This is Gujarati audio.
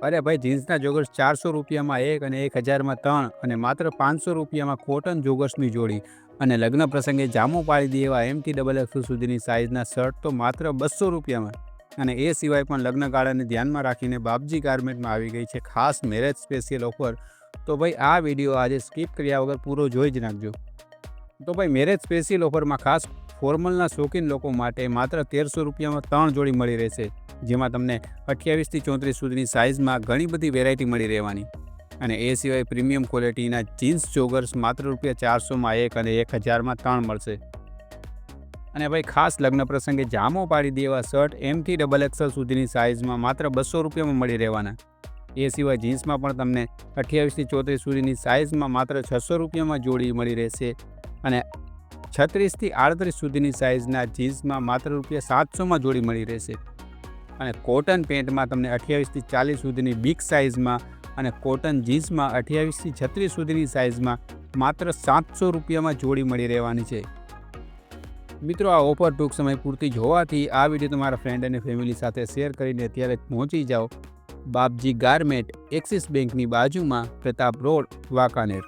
અરે ભાઈ, જીન્સના જોગર્સ 400 રૂપિયામાં એક અને 1000માં 3 અને માત્ર 500 રૂપિયામાં કોટન જોગર્સની જોડી. અને લગ્ન પ્રસંગે જામો પાડી દે એવા એમથી ડબલ એક્સેલ સુધીની સાઇઝના શર્ટ તો માત્ર 200 રૂપિયામાં. અને એ સિવાય પણ લગ્નગાળાને ધ્યાનમાં રાખીને બાપજી ગાર્મેન્ટમાં આવી ગઈ છે ખાસ મેરેજ સ્પેશિયલ ઓફર. તો ભાઈ આ વિડીયો આજે સ્કીપ કર્યા વગર પૂરો જોઈ જ નાખજો. તો ભાઈ મેરેજ સ્પેશિયલ ઓફરમાં ખાસ ફોર્મલના શોખીન લોકો માટે માત્ર 1300 રૂપિયામાં 3 જોડી મળી રહેશે, જેમાં તમને 28થી 34 સુધીની સાઇઝમાં ઘણી બધી વેરાયટી મળી રહેવાની. અને એ સિવાય પ્રીમિયમ ક્વોલિટીના જીન્સ જોગર્સ માત્ર ₹400માં એક અને 1000માં 3 મળશે. અને ભાઈ ખાસ લગ્ન પ્રસંગે જામો પાડી દે એવા શર્ટ એમથી ડબલ એક્સેલ સુધીની સાઇઝમાં માત્ર 200 રૂપિયામાં મળી રહેવાના. એ સિવાય જીન્સમાં પણ તમને 28થી 34 સુધીની સાઇઝમાં માત્ર 600 રૂપિયામાં જોડી મળી રહેશે. અને 36થી 38 સુધીની સાઇઝના જીન્સમાં માત્ર ₹700માં જોડી મળી રહેશે. અને કોટન પેન્ટમાં તમને 28થી 40 સુધીની બિગ સાઇઝમાં અને કોટન જીન્સમાં 28થી 36 સુધીની સાઇઝમાં માત્ર 700 રૂપિયામાં જોડી મળી રહેવાની છે. મિત્રો, આ ઓફર ટૂંક સમય પૂરતી જ હોવાથી આ વિડીયો તમારા ફ્રેન્ડ અને ફેમિલી સાથે શેર કરીને અત્યારે પહોંચી જાઓ બાપજી ગાર્મેન્ટ, એક્સિસ બેંકની બાજુમાં, પ્રતાપ રોડ, વાંકાનેર.